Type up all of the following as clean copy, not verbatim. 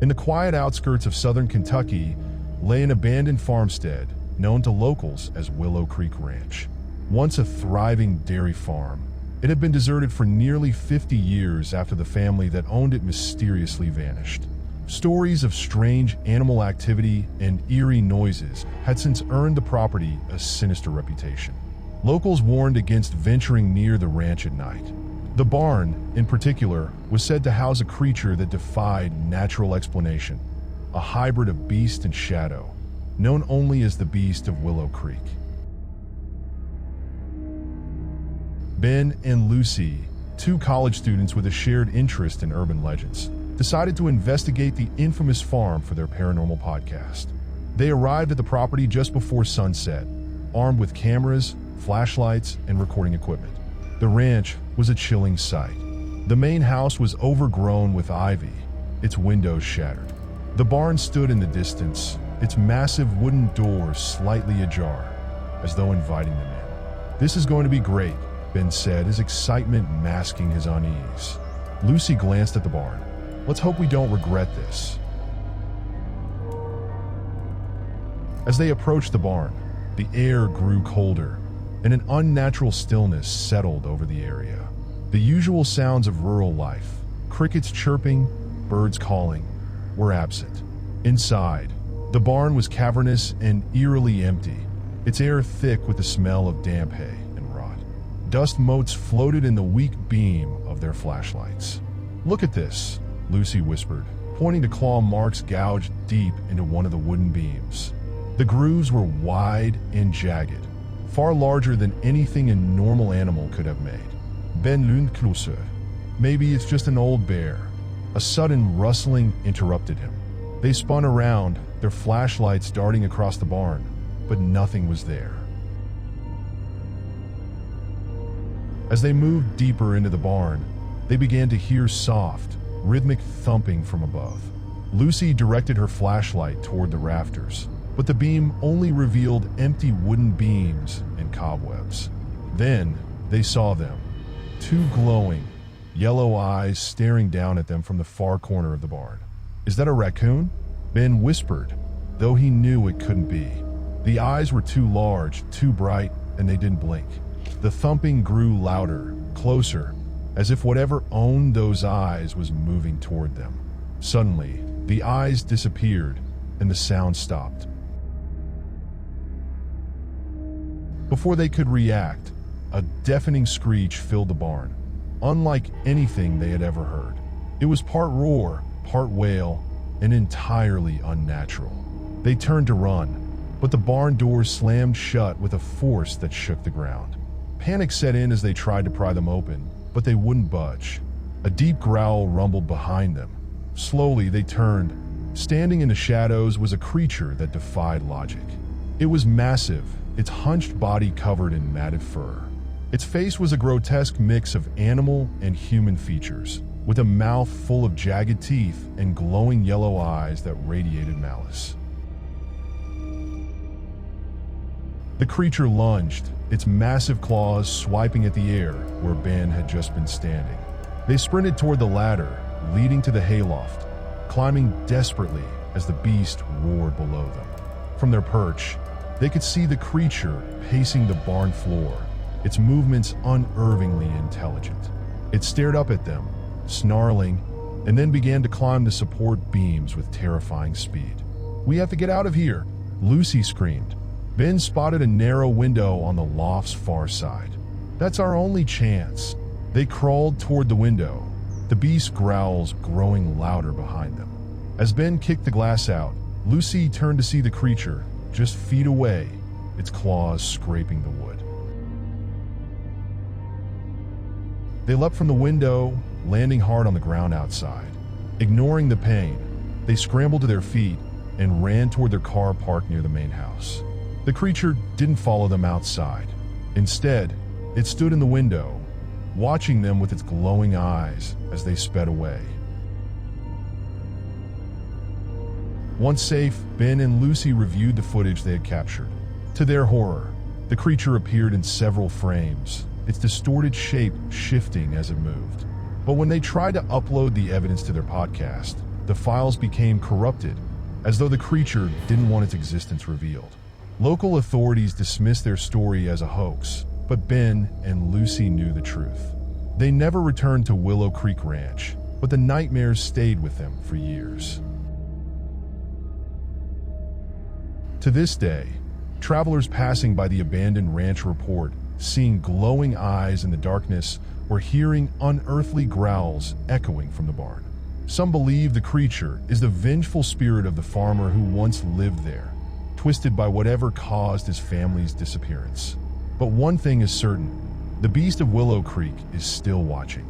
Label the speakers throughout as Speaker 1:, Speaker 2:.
Speaker 1: In the quiet outskirts of southern Kentucky lay an abandoned farmstead known to locals as Willow Creek Ranch. Once a thriving dairy farm, it had been deserted for nearly 50 years after the family that owned it mysteriously vanished. Stories of strange animal activity and eerie noises had since earned the property a sinister reputation. Locals warned against venturing near the ranch at night. The barn, in particular, was said to house a creature that defied natural explanation, a hybrid of beast and shadow, known only as the Beast of Willow Creek. Ben and Lucy, two college students with a shared interest in urban legends, decided to investigate the infamous farm for their paranormal podcast. They arrived at the property just before sunset, armed with cameras, flashlights, and recording equipment. The ranch was a chilling sight. The main house was overgrown with ivy, its windows shattered. The barn stood in the distance, its massive wooden door slightly ajar, as though inviting them in. "This is going to be great," Ben said, his excitement masking his unease. Lucy glanced at the barn. "Let's hope we don't regret this." As they approached the barn, the air grew colder, and an unnatural stillness settled over the area. The usual sounds of rural life, crickets chirping, birds calling, were absent. Inside, the barn was cavernous and eerily empty, its air thick with the smell of damp hay and rot. Dust motes floated in the weak beam of their flashlights. "Look at this," Lucy whispered, pointing to claw marks gouged deep into one of the wooden beams. The grooves were wide and jagged, far larger than anything a normal animal could have made. Ben leaned closer. "Maybe it's just an old bear." A sudden rustling interrupted him. They spun around, their flashlights darting across the barn, but nothing was there. As they moved deeper into the barn, they began to hear soft, rhythmic thumping from above. Lucy directed her flashlight toward the rafters, but the beam only revealed empty wooden beams and cobwebs. Then they saw them, two glowing, yellow eyes staring down at them from the far corner of the barn. "Is that a raccoon?" Ben whispered, though he knew it couldn't be. The eyes were too large, too bright, and they didn't blink. The thumping grew louder, closer, as if whatever owned those eyes was moving toward them. Suddenly, the eyes disappeared, and the sound stopped. Before they could react, a deafening screech filled the barn, unlike anything they had ever heard. It was part roar, part wail, and entirely unnatural. They turned to run, but the barn doors slammed shut with a force that shook the ground. Panic set in as they tried to pry them open, but they wouldn't budge. A deep growl rumbled behind them. Slowly they turned. Standing in the shadows was a creature that defied logic. It was massive, its hunched body covered in matted fur. Its face was a grotesque mix of animal and human features, with a mouth full of jagged teeth and glowing yellow eyes that radiated malice. The creature lunged, its massive claws swiping at the air where Ben had just been standing. They sprinted toward the ladder, leading to the hayloft, climbing desperately as the beast roared below them. From their perch, they could see the creature pacing the barn floor, its movements unnervingly intelligent. It stared up at them, snarling, and then began to climb the support beams with terrifying speed. "We have to get out of here," Lucy screamed. Ben spotted a narrow window on the loft's far side. "That's our only chance." They crawled toward the window, the beast's growls growing louder behind them. As Ben kicked the glass out, Lucy turned to see the creature just feet away, its claws scraping the wood. They leapt from the window, landing hard on the ground outside. Ignoring the pain, they scrambled to their feet and ran toward their car parked near the main house. The creature didn't follow them outside. Instead, it stood in the window, watching them with its glowing eyes as they sped away. Once safe, Ben and Lucy reviewed the footage they had captured. To their horror, the creature appeared in several frames, its distorted shape shifting as it moved. But when they tried to upload the evidence to their podcast, the files became corrupted, as though the creature didn't want its existence revealed. Local authorities dismissed their story as a hoax, but Ben and Lucy knew the truth. They never returned to Willow Creek Ranch, but the nightmares stayed with them for years. To this day, travelers passing by the abandoned ranch report seeing glowing eyes in the darkness or hearing unearthly growls echoing from the barn. Some believe the creature is the vengeful spirit of the farmer who once lived there, twisted by whatever caused his family's disappearance. But one thing is certain, the beast of Willow Creek is still watching.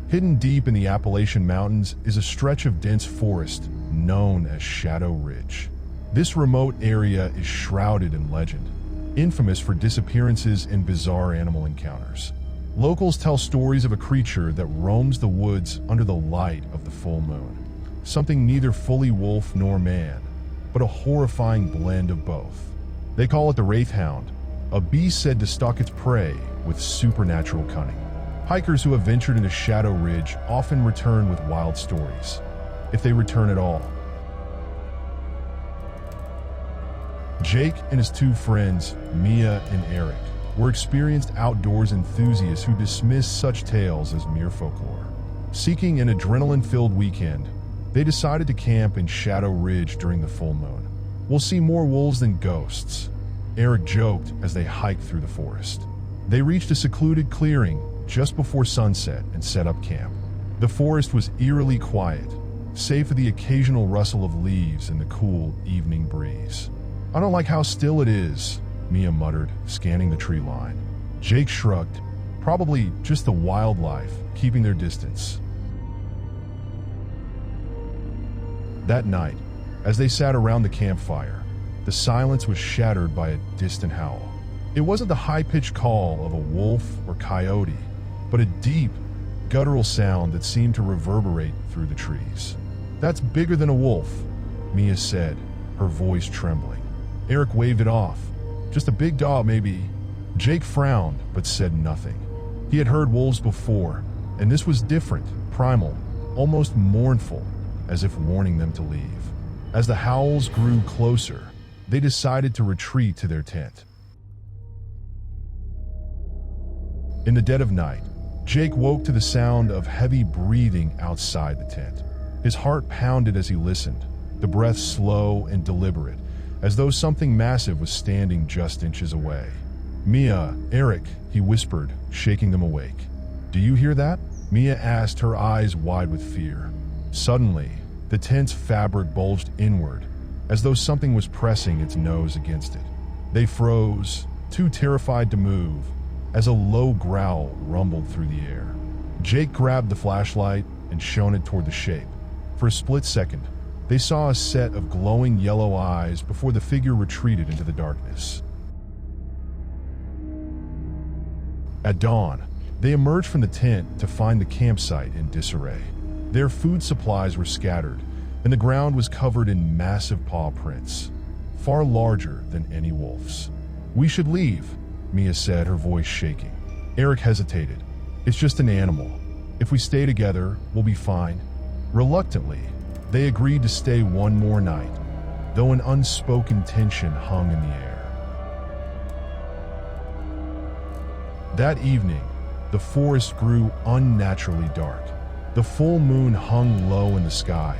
Speaker 1: Hidden deep in the Appalachian Mountains is a stretch of dense forest known as Shadow Ridge. This remote area is shrouded in legend, infamous for disappearances and bizarre animal encounters. Locals tell stories of a creature that roams the woods under the light of the full moon, something neither fully wolf nor man, but a horrifying blend of both. They call it the Wraith Hound, a beast said to stalk its prey with supernatural cunning. Hikers who have ventured into Shadow Ridge often return with wild stories, if they return at all. Jake and his two friends, Mia and Eric, were experienced outdoors enthusiasts who dismissed such tales as mere folklore. Seeking an adrenaline-filled weekend, they decided to camp in Shadow Ridge during the full moon. "We'll see more wolves than ghosts," Eric joked as they hiked through the forest. They reached a secluded clearing just before sunset and set up camp. The forest was eerily quiet, save for the occasional rustle of leaves and the cool evening breeze. "I don't like how still it is," Mia muttered, scanning the tree line. Jake shrugged, probably just the wildlife keeping their distance. That night, as they sat around the campfire, the silence was shattered by a distant howl. It wasn't the high-pitched call of a wolf or coyote, but a deep, guttural sound that seemed to reverberate through the trees. "That's bigger than a wolf," Mia said, her voice trembling. Eric waved it off. "Just a big dog, maybe." Jake frowned, but said nothing. He had heard wolves before, and this was different, primal, almost mournful, as if warning them to leave. As the howls grew closer, they decided to retreat to their tent. In the dead of night, Jake woke to the sound of heavy breathing outside the tent. His heart pounded as he listened, the breath slow and deliberate, as though something massive was standing just inches away. "Mia, Eric," he whispered, shaking them awake. "Do you hear that?" Mia asked, her eyes wide with fear. Suddenly, the tent's fabric bulged inward, as though something was pressing its nose against it. They froze, too terrified to move, as a low growl rumbled through the air. Jake grabbed the flashlight and shone it toward the shape. For a split second, they saw a set of glowing yellow eyes before the figure retreated into the darkness. At dawn, they emerged from the tent to find the campsite in disarray. Their food supplies were scattered, and the ground was covered in massive paw prints, far larger than any wolf's. "We should leave," Mia said, her voice shaking. Eric hesitated. "It's just an animal. If we stay together, we'll be fine." Reluctantly, they agreed to stay one more night, though an unspoken tension hung in the air. That evening, the forest grew unnaturally dark. The full moon hung low in the sky,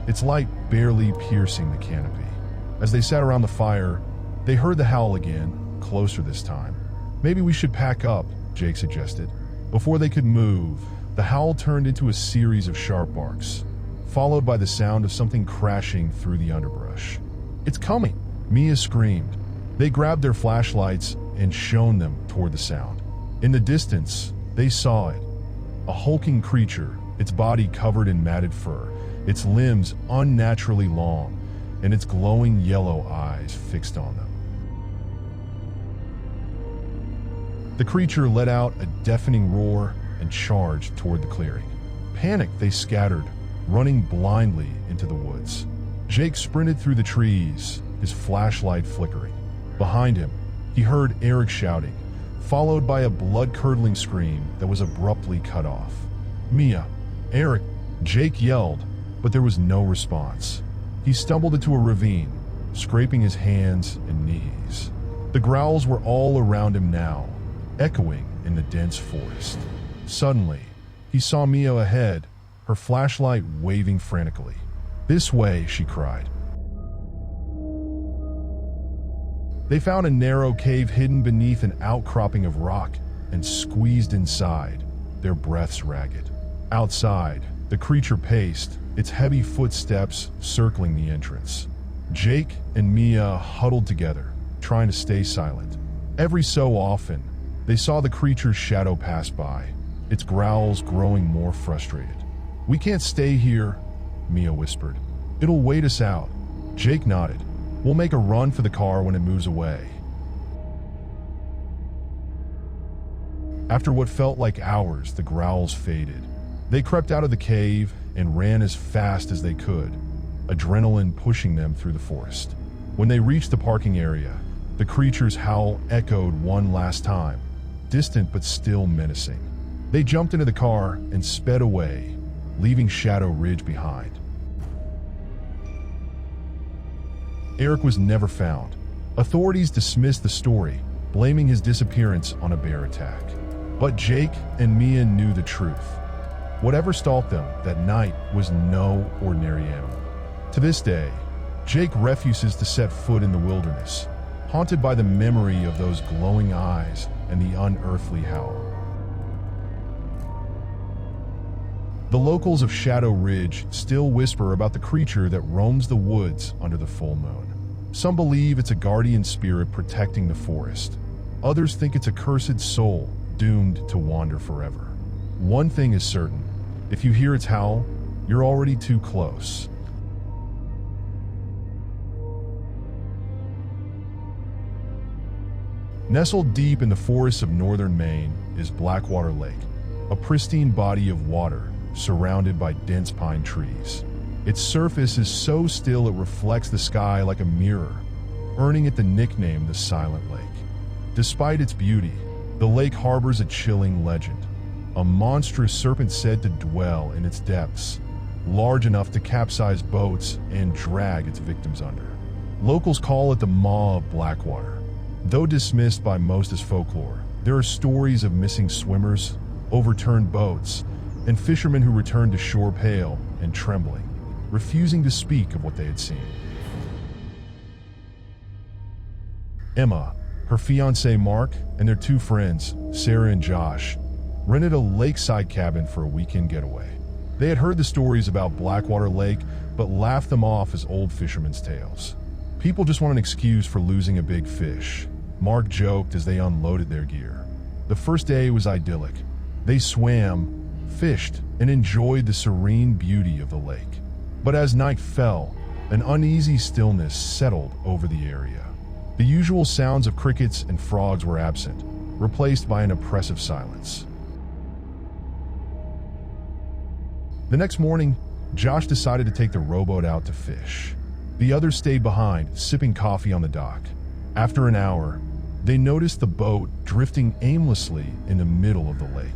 Speaker 1: its light barely piercing the canopy. As they sat around the fire, they heard the howl again, closer this time. "Maybe we should pack up," Jake suggested. Before they could move, the howl turned into a series of sharp barks, followed by the sound of something crashing through the underbrush. "It's coming!" Mia screamed. They grabbed their flashlights and shone them toward the sound. In the distance, they saw it. A hulking creature, its body covered in matted fur, its limbs unnaturally long, and its glowing yellow eyes fixed on them. The creature let out a deafening roar and charged toward the clearing. Panicked, they scattered, running blindly into the woods. Jake sprinted through the trees, his flashlight flickering. Behind him, he heard Eric shouting, followed by a blood-curdling scream that was abruptly cut off. "Mia! Eric!" Jake yelled, but there was no response. He stumbled into a ravine, scraping his hands and knees. The growls were all around him now, echoing in the dense forest. Suddenly, he saw Mia ahead, her flashlight waving frantically. "This way," she cried. They found a narrow cave hidden beneath an outcropping of rock and squeezed inside, their breaths ragged. Outside, the creature paced, its heavy footsteps circling the entrance. Jake and Mia huddled together, trying to stay silent. Every so often, they saw the creature's shadow pass by, its growls growing more frustrated. "We can't stay here," Mia whispered. "It'll wait us out." Jake nodded. "We'll make a run for the car when it moves away." After what felt like hours, the growls faded. They crept out of the cave and ran as fast as they could, adrenaline pushing them through the forest. When they reached the parking area, the creature's howl echoed one last time, distant but still menacing. They jumped into the car and sped away, leaving Shadow Ridge behind. Eric was never found. Authorities dismissed the story, blaming his disappearance on a bear attack. But Jake and Mia knew the truth. Whatever stalked them that night was no ordinary animal. To this day, Jake refuses to set foot in the wilderness, haunted by the memory of those glowing eyes and the unearthly howl. The locals of Shadow Ridge still whisper about the creature that roams the woods under the full moon. Some believe it's a guardian spirit protecting the forest. Others think it's a cursed soul doomed to wander forever. One thing is certain: if you hear its howl, you're already too close. Nestled deep in the forests of northern Maine is Blackwater Lake, a pristine body of water surrounded by dense pine trees. Its surface is so still it reflects the sky like a mirror, earning it the nickname the Silent Lake. Despite its beauty, the lake harbors a chilling legend: a monstrous serpent said to dwell in its depths, large enough to capsize boats and drag its victims under. Locals call it the Maw of Blackwater. Though dismissed by most as folklore, there are stories of missing swimmers, overturned boats, and fishermen who returned to shore pale and trembling, refusing to speak of what they had seen. Emma, her fiancé Mark, and their two friends, Sarah and Josh, rented a lakeside cabin for a weekend getaway. They had heard the stories about Blackwater Lake, but laughed them off as old fishermen's tales. People just want an excuse for losing a big fish, Mark joked as they unloaded their gear. The first day was idyllic. They swam, fished, and enjoyed the serene beauty of the lake. But as night fell, an uneasy stillness settled over the area. The usual sounds of crickets and frogs were absent, replaced by an oppressive silence. The next morning, Josh decided to take the rowboat out to fish. The others stayed behind, sipping coffee on the dock. After an hour, they noticed the boat drifting aimlessly in the middle of the lake.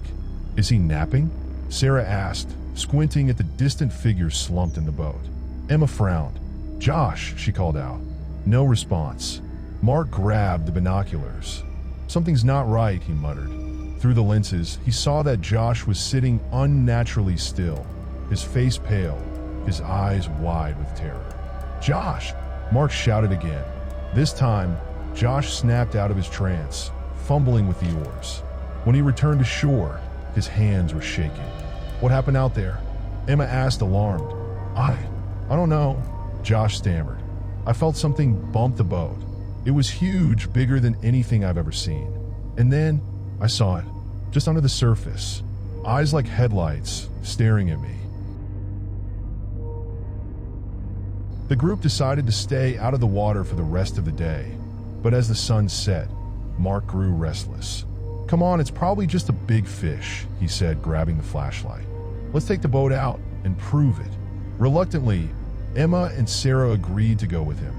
Speaker 1: "Is he napping?" Sarah asked, squinting at the distant figure slumped in the boat. Emma frowned. "Josh," she called out. No response. Mark grabbed the binoculars. "Something's not right," he muttered. Through the lenses, he saw that Josh was sitting unnaturally still, his face pale, his eyes wide with terror. "Josh!" Mark shouted again. This time, Josh snapped out of his trance, fumbling with the oars. When he returned to shore, his hands were shaking. "What happened out there?" Emma asked, alarmed. I don't know," Josh stammered. "I felt something bump the boat. It was huge, bigger than anything I've ever seen. And then I saw it, just under the surface, eyes like headlights, staring at me." The group decided to stay out of the water for the rest of the day, but as the sun set, Mark grew restless. "Come on, it's probably just a big fish," he said, grabbing the flashlight. "Let's take the boat out and prove it." Reluctantly, Emma and Sarah agreed to go with him,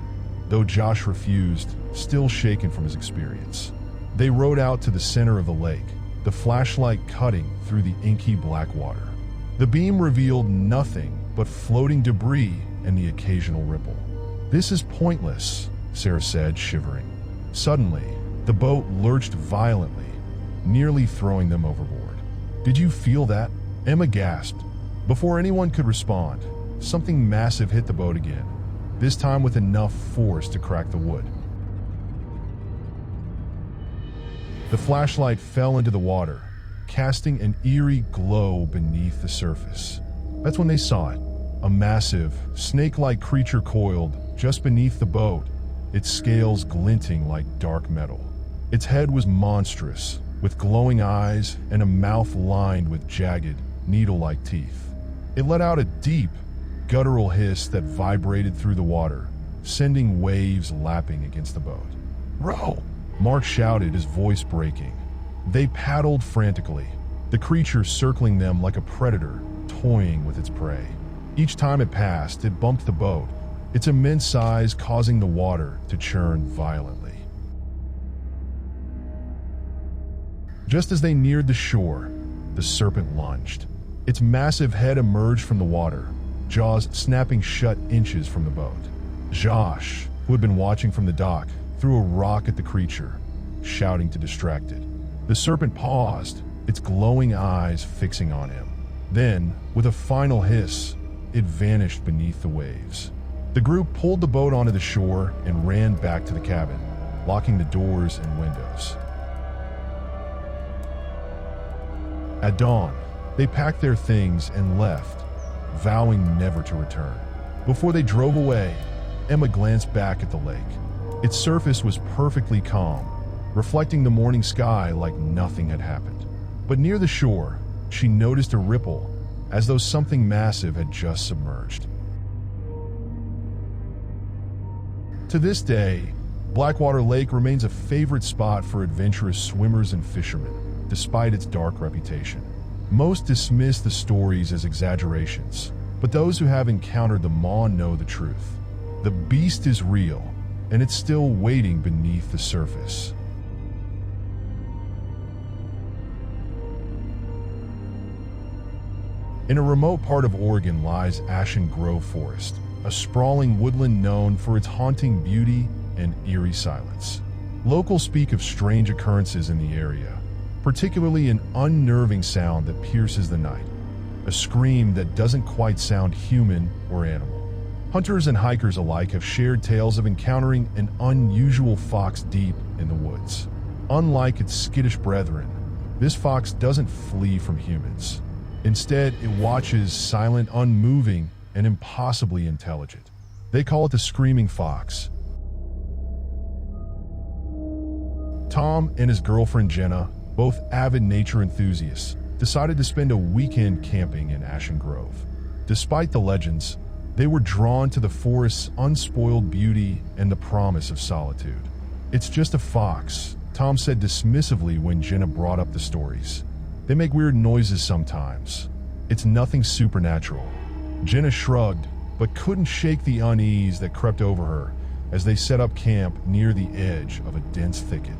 Speaker 1: though Josh refused, still shaken from his experience. They rowed out to the center of the lake, the flashlight cutting through the inky black water. The beam revealed nothing but floating debris and the occasional ripple. "This is pointless," Sarah said, shivering. Suddenly, the boat lurched violently, nearly throwing them overboard. "Did you feel that?" Emma gasped. Before anyone could respond, something massive hit the boat again, this time with enough force to crack the wood. The flashlight fell into the water, casting an eerie glow beneath the surface. That's when they saw it. A massive, snake-like creature coiled just beneath the boat, its scales glinting like dark metal. Its head was monstrous, with glowing eyes and a mouth lined with jagged, needle-like teeth. It let out a deep, guttural hiss that vibrated through the water, sending waves lapping against the boat. "Row!" Mark shouted, his voice breaking. They paddled frantically, the creature circling them like a predator, toying with its prey. Each time it passed, it bumped the boat, its immense size causing the water to churn violently. Just as they neared the shore, the serpent lunged. Its massive head emerged from the water, jaws snapping shut inches from the boat. Josh, who had been watching from the dock, threw a rock at the creature, shouting to distract it. The serpent paused, its glowing eyes fixing on him. Then, with a final hiss, it vanished beneath the waves. The group pulled the boat onto the shore and ran back to the cabin, locking the doors and windows. At dawn, they packed their things and left, vowing never to return. Before they drove away, Emma glanced back at the lake. Its surface was perfectly calm, reflecting the morning sky like nothing had happened. But near the shore, she noticed a ripple, as though something massive had just submerged. To this day, Blackwater Lake remains a favorite spot for adventurous swimmers and fishermen, despite its dark reputation. Most dismiss the stories as exaggerations, but those who have encountered the maw know the truth. The beast is real, and it's still waiting beneath the surface. In a remote part of Oregon lies Ashen Grove Forest, a sprawling woodland known for its haunting beauty and eerie silence. Locals speak of strange occurrences in the area, particularly an unnerving sound that pierces the night, a scream that doesn't quite sound human or animal. Hunters and hikers alike have shared tales of encountering an unusual fox deep in the woods. Unlike its skittish brethren, this fox doesn't flee from humans. Instead, it watches, silent, unmoving, and impossibly intelligent. They call it the screaming fox. Tom and his girlfriend Jenna, both avid nature enthusiasts, decided to spend a weekend camping in Ashen Grove. Despite the legends, they were drawn to the forest's unspoiled beauty and the promise of solitude. "It's just a fox," Tom said dismissively when Jenna brought up the stories. "They make weird noises sometimes. It's nothing supernatural." Jenna shrugged, but couldn't shake the unease that crept over her as they set up camp near the edge of a dense thicket.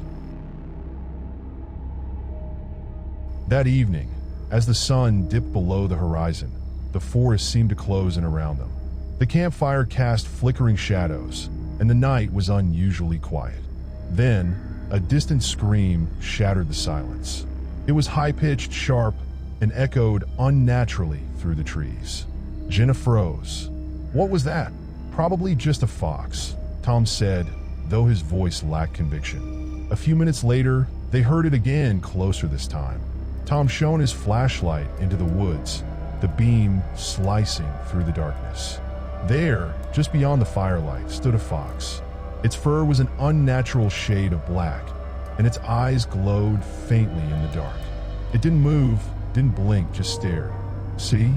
Speaker 1: That evening, as the sun dipped below the horizon, the forest seemed to close in around them. The campfire cast flickering shadows, and the night was unusually quiet. Then, a distant scream shattered the silence. It was high-pitched, sharp, and echoed unnaturally through the trees. Jenna froze. "What was that?" "Probably just a fox," Tom said, though his voice lacked conviction. A few minutes later, they heard it again, closer this time. Tom shone his flashlight into the woods, the beam slicing through the darkness. There, just beyond the firelight, stood a fox. Its fur was an unnatural shade of black, and its eyes glowed faintly in the dark. It didn't move, didn't blink, just stared. "See?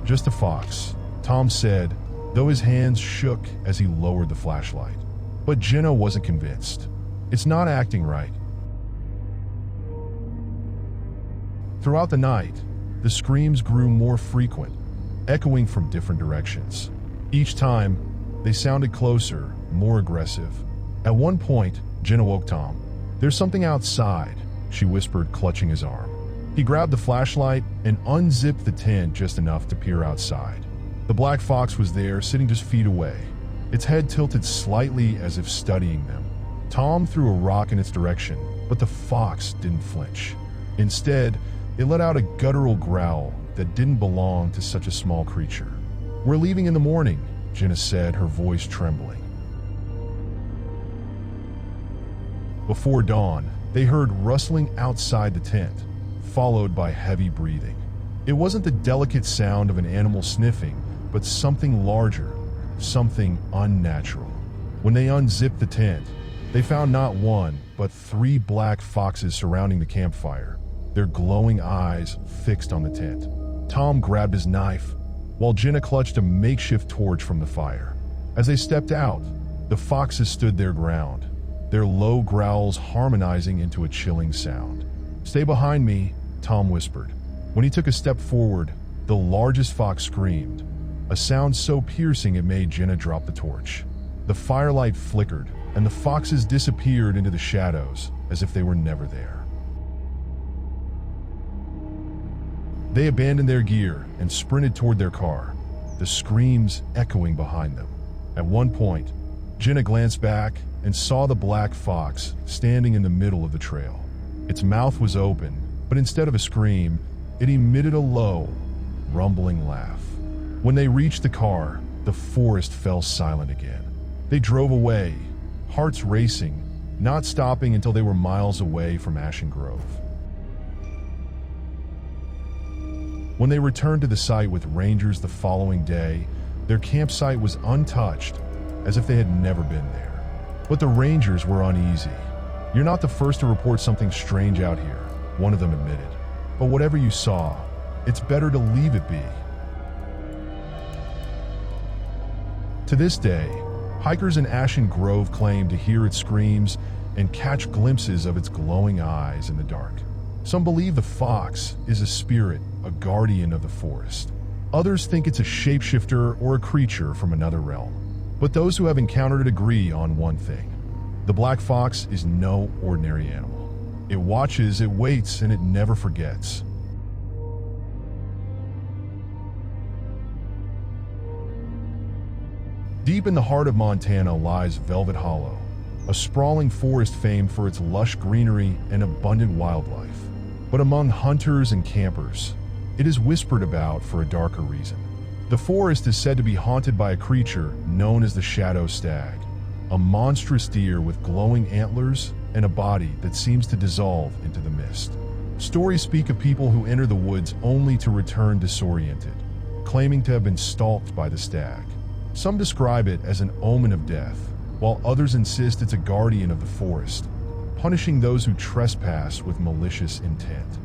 Speaker 1: Just a fox," Tom said, though his hands shook as he lowered the flashlight. But Jenna wasn't convinced. "It's not acting right." Throughout the night, the screams grew more frequent, echoing from different directions. Each time, they sounded closer, more aggressive. At one point, Jenna woke Tom. "There's something outside," she whispered, clutching his arm. He grabbed the flashlight and unzipped the tent just enough to peer outside. The black fox was there, sitting just feet away, its head tilted slightly as if studying them. Tom threw a rock in its direction, but the fox didn't flinch. Instead, it let out a guttural growl that didn't belong to such a small creature. "We're leaving in the morning," Jenna said, her voice trembling. Before dawn, they heard rustling outside the tent, followed by heavy breathing. It wasn't the delicate sound of an animal sniffing, but something larger, something unnatural. When they unzipped the tent, they found not one, but 3 black foxes surrounding the campfire, their glowing eyes fixed on the tent. Tom grabbed his knife, while Jenna clutched a makeshift torch from the fire. As they stepped out, the foxes stood their ground, their low growls harmonizing into a chilling sound. "Stay behind me," Tom whispered. When he took a step forward, the largest fox screamed, a sound so piercing it made Jenna drop the torch. The firelight flickered, and the foxes disappeared into the shadows as if they were never there. They abandoned their gear and sprinted toward their car, the screams echoing behind them. At one point, Jenna glanced back and saw the black fox standing in the middle of the trail. Its mouth was open, but instead of a scream, it emitted a low, rumbling laugh. When they reached the car, the forest fell silent again. They drove away, hearts racing, not stopping until they were miles away from Ashen Grove. When they returned to the site with rangers the following day, their campsite was untouched, as if they had never been there. But the rangers were uneasy. "You're not the first to report something strange out here," one of them admitted. "But whatever you saw, it's better to leave it be." To this day, hikers in Ashen Grove claim to hear its screams and catch glimpses of its glowing eyes in the dark. Some believe the fox is a spirit, a guardian of the forest. Others think it's a shapeshifter or a creature from another realm. But those who have encountered it agree on one thing: the black fox is no ordinary animal. It watches, it waits, and it never forgets. Deep in the heart of Montana lies Velvet Hollow, a sprawling forest famed for its lush greenery and abundant wildlife. But among hunters and campers, it is whispered about for a darker reason. The forest is said to be haunted by a creature known as the Shadow Stag, a monstrous deer with glowing antlers and a body that seems to dissolve into the mist. Stories speak of people who enter the woods only to return disoriented, claiming to have been stalked by the stag. Some describe it as an omen of death, while others insist it's a guardian of the forest, punishing those who trespass with malicious intent.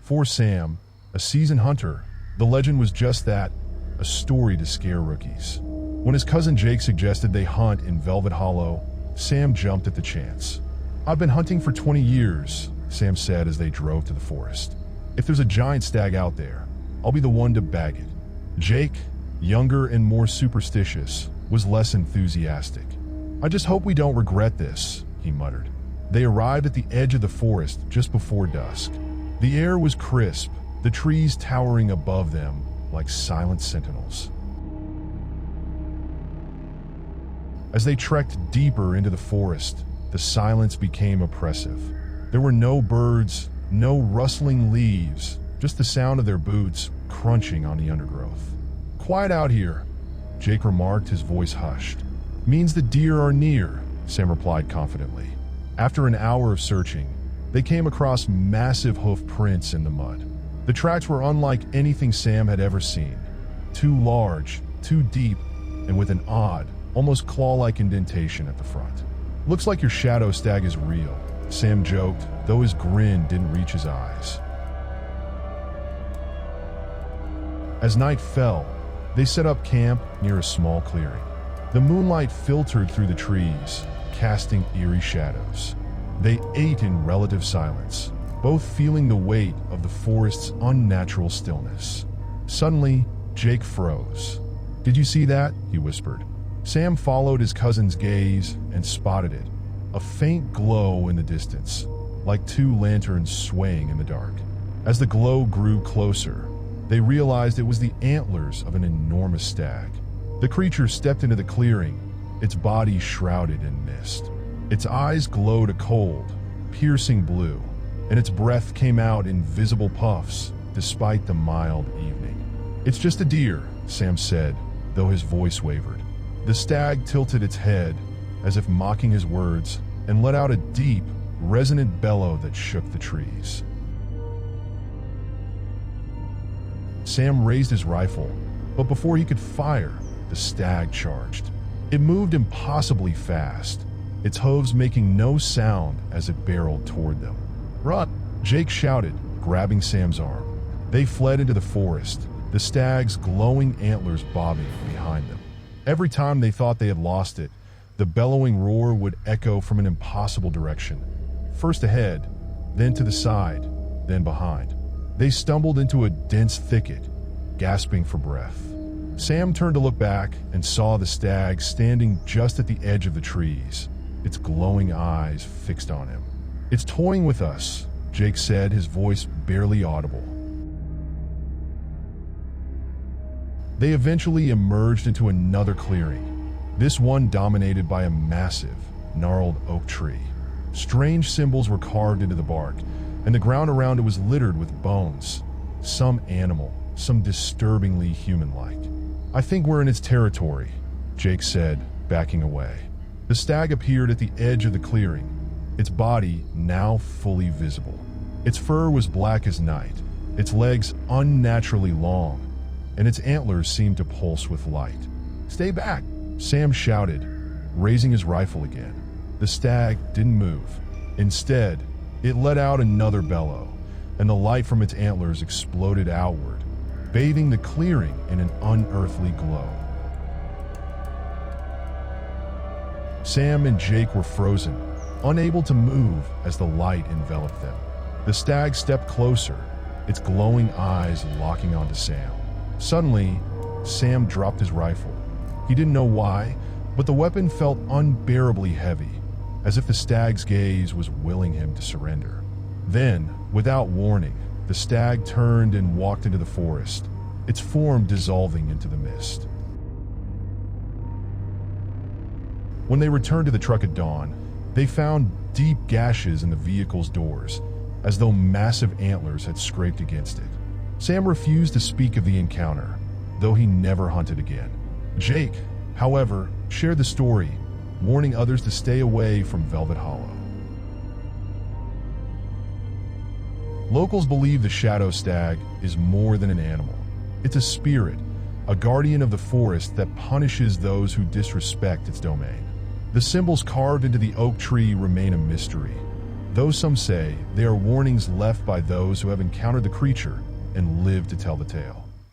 Speaker 1: For Sam, a seasoned hunter, the legend was just that, a story to scare rookies. When his cousin Jake suggested they hunt in Velvet Hollow, Sam jumped at the chance. "I've been hunting for 20 years, Sam said as they drove to the forest. "If there's a giant stag out there, I'll be the one to bag it." Jake, younger and more superstitious, was less enthusiastic. "I just hope we don't regret this," he muttered. They arrived at the edge of the forest just before dusk. The air was crisp, the trees towering above them like silent sentinels. As they trekked deeper into the forest, the silence became oppressive. There were no birds, no rustling leaves, just the sound of their boots crunching on the undergrowth. "Quiet out here," Jake remarked, his voice hushed. "Means the deer are near," Sam replied confidently. After an hour of searching, they came across massive hoof prints in the mud. The tracks were unlike anything Sam had ever seen. Too large, too deep, and with an odd, almost claw-like indentation at the front. "Looks like your shadow stag is real," Sam joked, though his grin didn't reach his eyes. As night fell, they set up camp near a small clearing. The moonlight filtered through the trees, casting eerie shadows. They ate in relative silence, both feeling the weight of the forest's unnatural stillness. Suddenly, Jake froze. "Did you see that?" he whispered. Sam followed his cousin's gaze and spotted it, a faint glow in the distance, like two lanterns swaying in the dark. As the glow grew closer, they realized it was the antlers of an enormous stag. The creature stepped into the clearing, its body shrouded in mist. Its eyes glowed a cold, piercing blue, and its breath came out in visible puffs despite the mild evening. "It's just a deer," Sam said, though his voice wavered. The stag tilted its head, as if mocking his words, and let out a deep, resonant bellow that shook the trees. Sam raised his rifle, but before he could fire, the stag charged. It moved impossibly fast, its hooves making no sound as it barreled toward them. "Run!" Jake shouted, grabbing Sam's arm. They fled into the forest, the stag's glowing antlers bobbing behind them. Every time they thought they had lost it, the bellowing roar would echo from an impossible direction. First ahead, then to the side, then behind. They stumbled into a dense thicket, gasping for breath. Sam turned to look back and saw the stag standing just at the edge of the trees, its glowing eyes fixed on him. "It's toying with us," Jake said, his voice barely audible. They eventually emerged into another clearing, this one dominated by a massive, gnarled oak tree. Strange symbols were carved into the bark, and the ground around it was littered with bones. Some animal, some disturbingly human-like. "I think we're in its territory," Jake said, backing away. The stag appeared at the edge of the clearing, its body now fully visible. Its fur was black as night, its legs unnaturally long, and its antlers seemed to pulse with light. "Stay back!" Sam shouted, raising his rifle again. The stag didn't move. Instead, it let out another bellow, and the light from its antlers exploded outward, bathing the clearing in an unearthly glow. Sam and Jake were frozen, unable to move as the light enveloped them. The stag stepped closer, its glowing eyes locking onto Sam. Suddenly, Sam dropped his rifle. He didn't know why, but the weapon felt unbearably heavy, as if the stag's gaze was willing him to surrender. Then, without warning, the stag turned and walked into the forest, its form dissolving into the mist. When they returned to the truck at dawn, they found deep gashes in the vehicle's doors, as though massive antlers had scraped against it. Sam refused to speak of the encounter, though he never hunted again. Jake, however, shared the story, warning others to stay away from Velvet Hollow. Locals believe the shadow stag is more than an animal. It's a spirit, a guardian of the forest that punishes those who disrespect its domain. The symbols carved into the oak tree remain a mystery, though some say they are warnings left by those who have encountered the creature and lived to tell the tale.